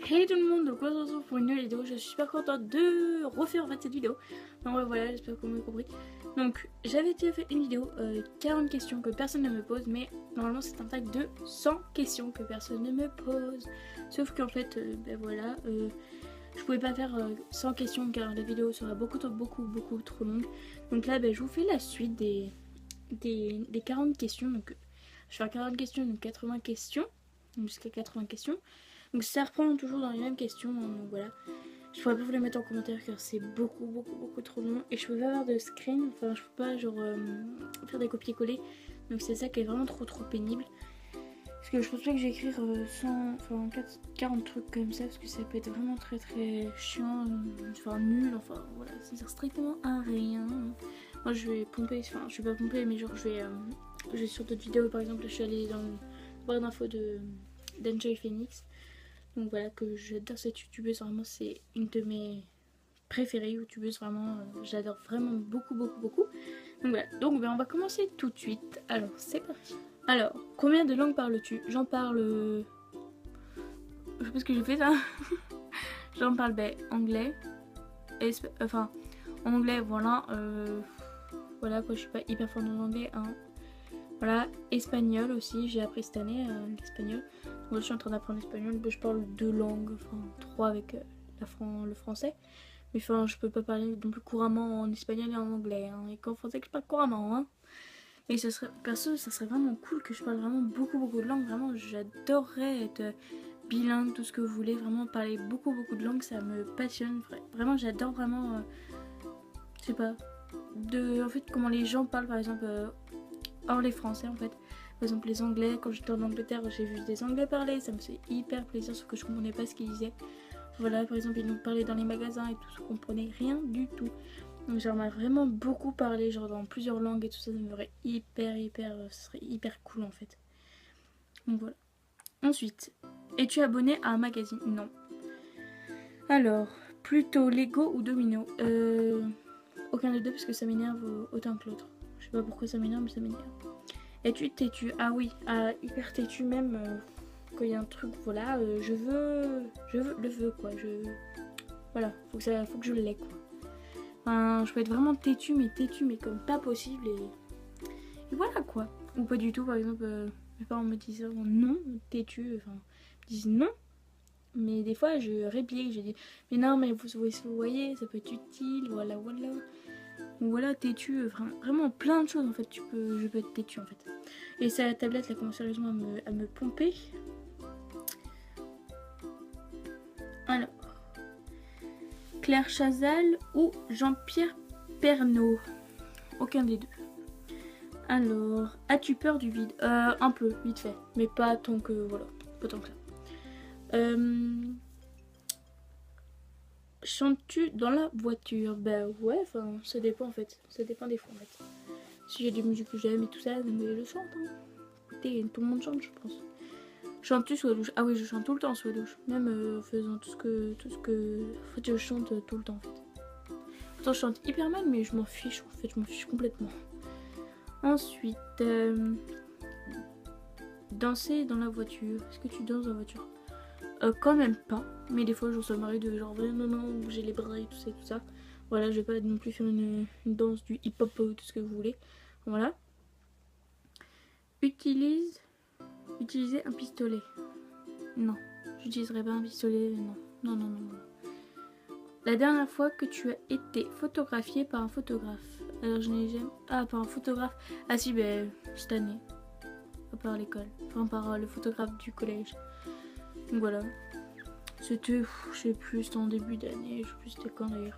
Hey tout le monde, donc on se retrouve pour une nouvelle vidéo. Je suis super contente de refaire en fait cette vidéo. Donc voilà, j'espère que vous m'avez compris. Donc j'avais déjà fait une vidéo 40 questions que personne ne me pose, mais normalement c'est un tag de 100 questions que personne ne me pose. Sauf qu'en fait, ben voilà, je pouvais pas faire 100 questions car la vidéo sera beaucoup trop longue. Donc là, ben, je vous fais la suite des 40 questions. Donc je vais faire 40 questions, donc 80 questions, jusqu'à 80 questions. Donc ça reprend toujours dans les mêmes questions, donc voilà. Je pourrais pas vous les mettre en commentaire car c'est beaucoup trop long. Et je peux pas avoir de screen, enfin je peux pas genre faire des copier-coller. Donc c'est ça qui est vraiment trop pénible. Parce que je pense pas que je vais écrire 40 trucs comme ça, parce que ça peut être vraiment très chiant, enfin nul, enfin voilà, ça sert strictement à rien. Moi je vais pomper, enfin je vais pas pomper, mais genre je vais sur d'autres vidéos par exemple, je suis allée dans le barre d'infos d'Enjoy Phoenix. Donc voilà, que j'adore cette youtubeuse, vraiment c'est une de mes préférées youtubeuses, vraiment j'adore vraiment beaucoup. Donc voilà, donc ben, on va commencer tout de suite. Alors c'est parti. Alors, combien de langues parles-tu? J'en parle... Je sais pas ce que j'ai fait ça. J'en parle anglais, enfin en anglais voilà, voilà quoi, je suis pas hyper forte en anglais hein. Voilà, espagnol aussi, j'ai appris cette année l'espagnol. Moi je suis en train d'apprendre l'espagnol, je parle 2 langues, enfin 3 avec le français. Mais enfin je peux pas parler non plus couramment en espagnol et en anglais, hein. Et qu'en français que je parle couramment. Hein. Et ça serait, perso, ça serait vraiment cool que je parle vraiment beaucoup de langues. Vraiment j'adorerais être bilingue, tout ce que vous voulez. Vraiment parler beaucoup de langues, ça me passionne. Vraiment j'adore vraiment, je sais pas, en fait comment les gens parlent par exemple... hors les français en fait. Par exemple les anglais, quand j'étais en Angleterre j'ai vu des anglais parler, ça me fait hyper plaisir, sauf que je comprenais pas ce qu'ils disaient. Voilà, par exemple ils nous parlaient dans les magasins et tout, je comprenais rien du tout. Donc j'aimerais vraiment beaucoup parler genre dans plusieurs langues et tout ça, ça me ferait ce serait hyper cool en fait. Donc voilà. Ensuite, es-tu abonné à un magazine? Non. Alors, plutôt Lego ou Domino? Aucun des deux parce que ça m'énerve autant que l'autre. Je sais pas pourquoi ça m'énerve, mais ça m'énerve. Es-tu têtu? Ah oui, hyper têtu même. Quand il y a un truc, voilà, je veux quoi. Voilà, faut que je l'ai quoi. Enfin, je peux être vraiment têtu mais comme pas possible et voilà quoi. Ou pas du tout, par exemple, mes parents me disent non, têtu, enfin, ils disent non. Mais des fois, je réplique, je dis mais non, mais vous voyez, ça peut être utile, voilà. Voilà, têtu, vraiment plein de choses en fait, je peux être têtu en fait. Et sa tablette, là, commence sérieusement à me pomper. Alors, Claire Chazal ou Jean-Pierre Pernaut? Aucun des deux. Alors, as-tu peur du vide? Un peu, vite fait, mais pas tant que, voilà, pas tant que ça. Chantes-tu dans la voiture? Bah ouais, enfin ça dépend en fait, ça dépend des fois en fait. Si j'ai des musiques que j'aime et tout ça, mais je chante hein. Écoutez, tout le monde chante je pense. Chantes-tu sous la douche? Ah oui, je chante tout le temps sous la douche, même faisant tout ce que... En fait je chante tout le temps en fait. Pourtant je chante hyper mal mais je m'en fiche en fait, je m'en fiche complètement. Ensuite, danser dans la voiture. Est-ce que tu danses dans la voiture? Quand même pas, mais des fois ça m'arrive de genre non bouger les bras et tout ça. Voilà, je vais pas non plus faire une danse du hip hop ou tout ce que vous voulez. Voilà. Utiliser un pistolet. Non, j'utiliserai pas un pistolet, non. La dernière fois que tu as été photographié par un photographe? Alors je n'ai jamais... Ah, par un photographe. Ah si, ben cette année. Pas par l'école. Enfin par le photographe du collège. Donc voilà. C'était, je sais plus, c'était en début d'année, je sais plus c'était quand d'ailleurs.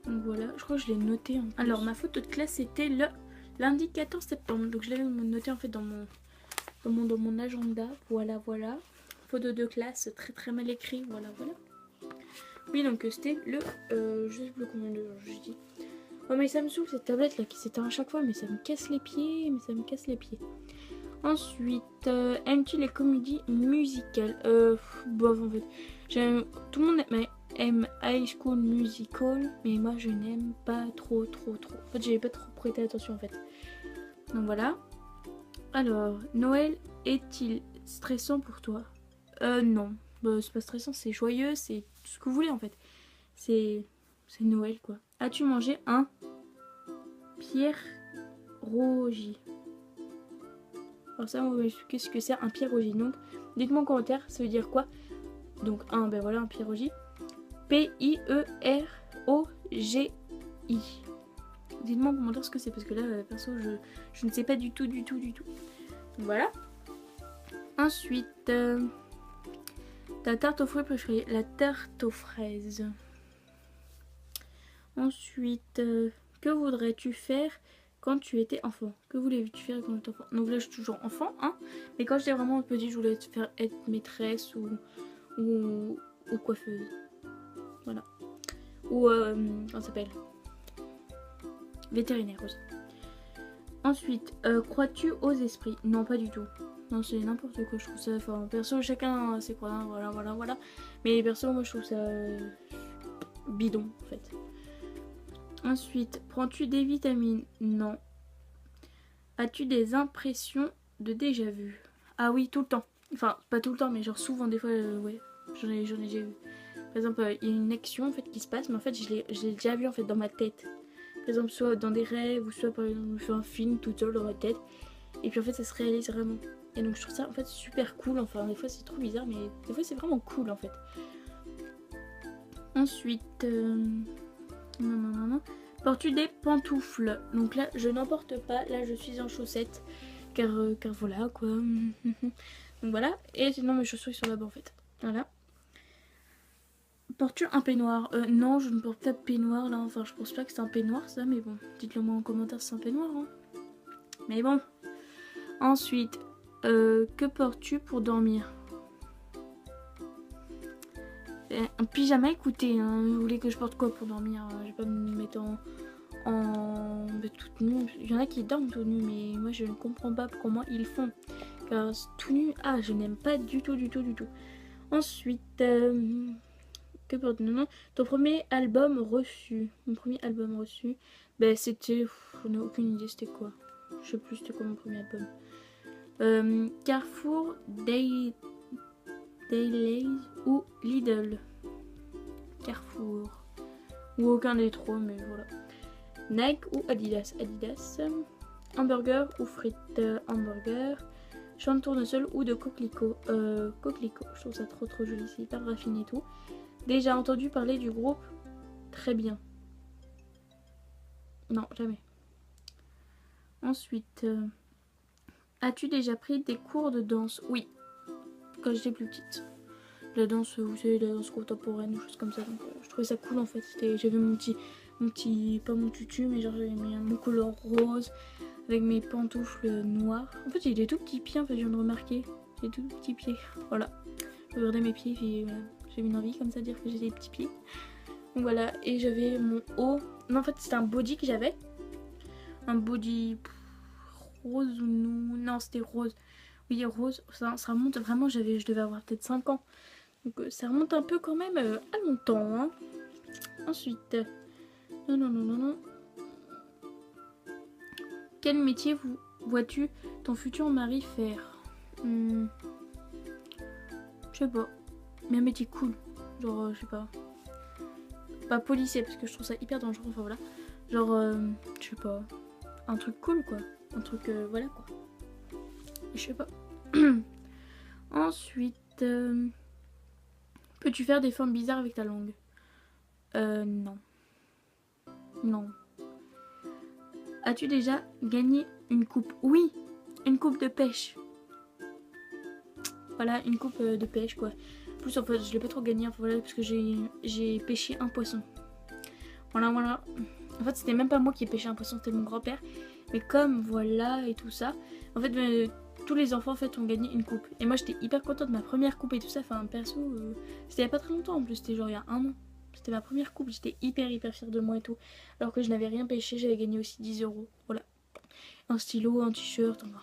Donc voilà, je crois que je l'ai noté en plus. Alors ma photo de classe c'était le lundi 14 septembre. Donc je l'avais noté en fait dans mon agenda. Voilà. Photo de classe très mal écrit, voilà. Oui donc c'était le... je sais plus combien de jours je dis. Oh mais ça me saoule cette tablette là qui s'éteint à chaque fois, mais ça me casse les pieds, Ensuite, aimes-tu les comédies musicales? Bof en fait. Tout le monde aime High School Musical, mais moi je n'aime pas trop. En fait, j'avais pas trop prêté attention en fait. Donc voilà. Alors, Noël est-il stressant pour toi? Non. Bah, c'est pas stressant, c'est joyeux, c'est tout ce que vous voulez en fait. C'est Noël quoi. As-tu mangé un pierogi? Alors ça, on va expliquer ce que c'est un pierogi. Donc, dites-moi en commentaire, ça veut dire quoi? Donc, ben voilà, un pierogi. P-I-E-R-O-G-I. Dites-moi en commentaire ce que c'est, parce que là, perso, je ne sais pas du tout. Voilà. Ensuite, ta tarte aux fruits préférée, la tarte aux fraises. Ensuite, que voudrais-tu faire quand tu étais enfant? Que voulais-tu faire quand tu étais enfant? Donc là, je suis toujours enfant, hein. Mais quand j'étais vraiment petite, je voulais être maîtresse ou coiffeuse. Voilà. Ou, comment ça s'appelle? Vétérinaire aussi. Ensuite, crois-tu aux esprits? Non, pas du tout. Non, c'est n'importe quoi, je trouve ça. Enfin, perso, chacun ses croyances, voilà. Mais perso, moi, je trouve ça bidon, en fait. Ensuite, prends-tu des vitamines? Non. As-tu des impressions de déjà-vu? Ah oui, tout le temps. Enfin, pas tout le temps, mais genre souvent, des fois, ouais, j'en ai déjà vu. Par exemple, il y a une action en fait qui se passe, mais en fait, je l'ai déjà vu en fait dans ma tête. Par exemple, soit dans des rêves, ou soit par exemple, je fais un film toute seule dans ma tête. Et puis en fait, ça se réalise vraiment. Et donc, je trouve ça en fait super cool. Enfin, des fois, c'est trop bizarre, mais des fois, c'est vraiment cool en fait. Ensuite, non. Portes-tu des pantoufles? Donc là, je n'en porte pas. Là, je suis en chaussettes. Car voilà, quoi. Donc voilà. Et sinon, mes chaussures, ils sont là-bas, en fait. Voilà. Portes-tu un peignoir? Non, je ne porte pas de peignoir, là. Enfin, je pense pas que c'est un peignoir, ça. Mais bon, dites-le moi en commentaire si c'est un peignoir, hein. Mais bon. Ensuite, que portes-tu pour dormir? Un pyjama, écoutez, hein. Vous voulez que je porte quoi pour dormir? Je vais pas me mettre en toute nue. Il y en a qui dorment tout nu, mais moi je ne comprends pas comment ils font. Car tout nu, je n'aime pas du tout. Ensuite, que porte non, ton premier album reçu? Mon premier album reçu, ben c'était, on a aucune idée c'était quoi. Je sais plus c'était quoi mon premier album. Carrefour, Daylies ou Lidl? Carrefour. Ou aucun des trois, mais voilà. Nike ou Adidas? Adidas. Hamburger ou frites? Hamburger. Champ de tournesol ou de coquelicot? Coquelicot. Je trouve ça trop joli, c'est hyper raffiné et tout. Déjà entendu parler du groupe? Très bien. Non, jamais. Ensuite, as-tu déjà pris des cours de danse? Oui, quand j'étais plus petite. La danse, vous savez, la danse contemporaine ou choses comme ça. Donc, je trouvais ça cool en fait. J'avais mon petit, pas mon tutu, mais genre j'avais mis mon color rose avec mes pantoufles noires. En fait, j'ai des tout petits pieds, en fait, je viens de remarquer. J'ai des tout petits pieds. Voilà. Je regardais mes pieds, puis voilà. J'ai une envie comme ça de dire que j'ai des petits pieds. Donc voilà, et j'avais mon haut. Non, en fait, c'était un body que j'avais. Un body rose ou non, c'était rose. Oui, rose. Ça remonte vraiment, je devais avoir peut-être 5 ans. Donc ça remonte un peu quand même à longtemps. Hein. Ensuite, non. Quel métier vois-tu ton futur mari faire? Je sais pas. Mais un métier cool. Genre, je sais pas. Pas policier parce que je trouve ça hyper dangereux. Enfin voilà. Genre, je sais pas. Un truc cool quoi. Un truc, voilà quoi. Je sais pas. Ensuite, peux-tu faire des formes bizarres avec ta langue? Non. Non. As-tu déjà gagné une coupe? Oui, une coupe de pêche. Voilà, une coupe de pêche quoi. En plus en fait je l'ai pas trop gagné enfin, voilà, parce que j'ai pêché un poisson. Voilà. En fait c'était même pas moi qui ai pêché un poisson, c'était mon grand-père. Mais comme voilà et tout ça, en fait tous les enfants en fait ont gagné une coupe. Et moi j'étais hyper contente de ma première coupe et tout ça. Enfin perso, c'était il y a pas très longtemps en plus, c'était genre il y a 1 an. C'était ma première coupe, j'étais hyper fière de moi et tout. Alors que je n'avais rien pêché, j'avais gagné aussi 10 €. Voilà. Un stylo, un t-shirt, enfin.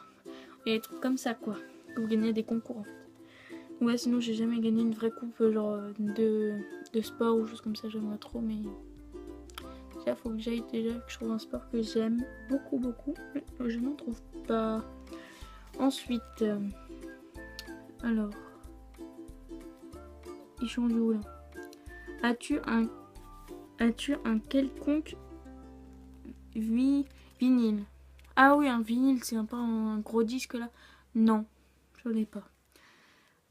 Et des trucs comme ça quoi. Vous gagnez des concours en fait. Ouais, sinon j'ai jamais gagné une vraie coupe genre de sport ou choses comme ça, j'aimerais trop, mais déjà faut que j'aille que je trouve un sport que j'aime beaucoup, je n'en trouve pas. Ensuite, alors, ils sont où là? As-tu un quelconque vinyle? Ah oui, un vinyle, c'est pas un gros disque là? Non, j'en ai pas.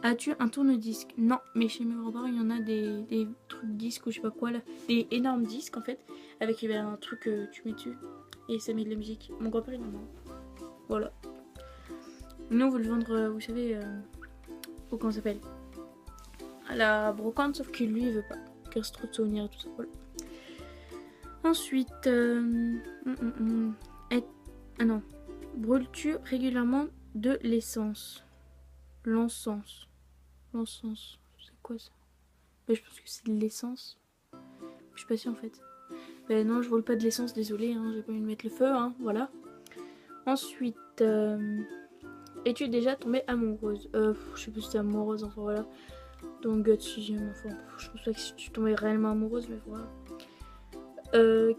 As-tu un tourne-disque? Non, mais chez mes grands-parents, il y en a des trucs disques ou je sais pas quoi là. Des énormes disques en fait, avec un truc que tu mets dessus et ça met de la musique. Mon grand-père il en a. Voilà. Nous on veut le vendre, vous savez, comment ça s'appelle? À la brocante, sauf qu'il lui il veut pas. Il reste trop de souvenirs et tout ça. Voilà. Ensuite, ah non. Brûles-tu régulièrement de l'essence? L'encens. L'encens, c'est quoi ça? Bah, je pense que c'est de l'essence. Je suis pas sûre en fait. Bah non, je vole pas de l'essence, désolé, hein, j'ai pas envie de mettre le feu, hein, voilà. Ensuite, es-tu déjà tombée amoureuse? Je sais plus si t'es amoureuse, enfin voilà. Dans le gut 6ème, enfin, je pense pas que si tu tombais réellement amoureuse, mais voilà.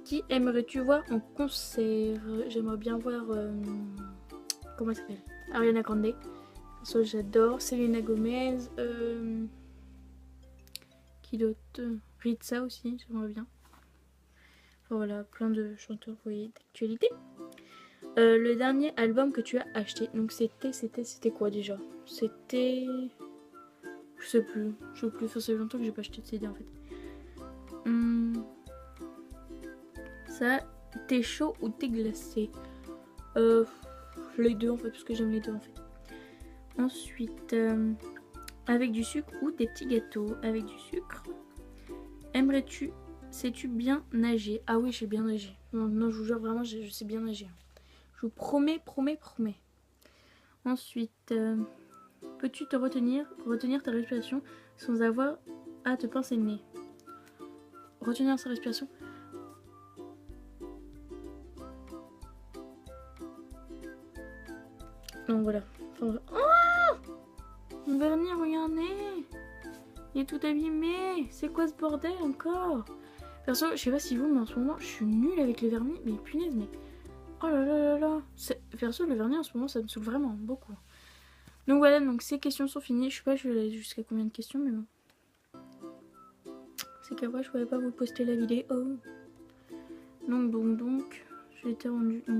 Qui aimerais-tu voir en concert? J'aimerais bien voir, comment ça s'appelle? Ariana Grande. Ça j'adore. Selena Gomez. Qui d'autre? Ritza aussi, j'aimerais bien. Enfin voilà, plein de chanteurs, vous voyez, d'actualité. Le dernier album que tu as acheté, donc c'était quoi déjà? C'était... Je sais plus, enfin, ça fait longtemps que j'ai pas acheté de CD en fait. Ça, t'es chaud ou t'es glacé? Les deux en fait, parce que j'aime les deux en fait. Ensuite, avec du sucre ou des petits gâteaux? Avec du sucre. Aimerais-tu, sais-tu bien nager? Ah oui, je sais bien nager. Non, je vous jure vraiment, je sais bien nager. Je vous promets. Ensuite, peux-tu te retenir ta respiration sans avoir à te pincer le nez? Retenir sa respiration. Donc voilà. Enfin, oh, mon vernis, regardez, il est tout abîmé. C'est quoi ce bordel encore? Perso, je sais pas si vous, mais en ce moment, je suis nulle avec le vernis. Mais punaise, mais... Oh là là là là. Perso, le vernis, en ce moment, ça me saoule vraiment beaucoup. Donc voilà, donc ces questions sont finies. Je sais pas, je vais aller jusqu'à combien de questions, mais bon. C'est qu'après, je pouvais pas vous poster la vidéo. Donc,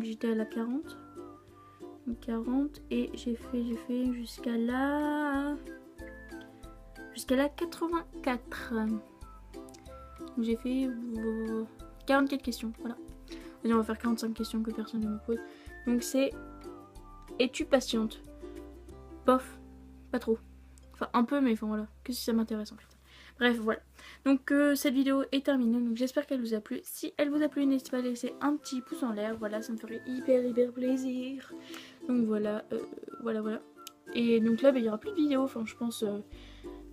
j'étais à la 40. 40 et j'ai fait jusqu'à la 84. Donc j'ai fait 44 questions, voilà. Vas-y, on va faire 45 questions que personne ne me pose. Donc c'est: es-tu patiente? Bof, pas trop. Enfin un peu, mais enfin voilà, que si ça m'intéresse en fait. Bref, voilà. Donc cette vidéo est terminée, donc j'espère qu'elle vous a plu. Si elle vous a plu, n'hésitez pas à laisser un petit pouce en l'air, voilà, ça me ferait hyper plaisir. Donc voilà, voilà. Et donc là, il n'y aura plus de vidéos, enfin je pense,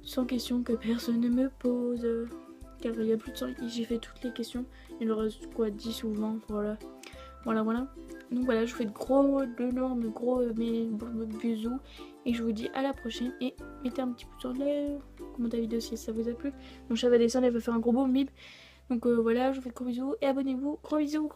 sans questions que personne ne me pose. Car il y a plus de 100, j'ai fait toutes les questions. Il en reste quoi, 10 ou 20, voilà. Donc voilà, je vous fais d'énormes gros bisous. Et je vous dis à la prochaine. Et mettez un petit pouce en l'air. Commentez la vidéo si ça vous a plu. Mon chat va descendre, elle va faire un gros boom bip. Donc voilà, je vous fais de gros bisous. Et abonnez-vous. Gros bisous.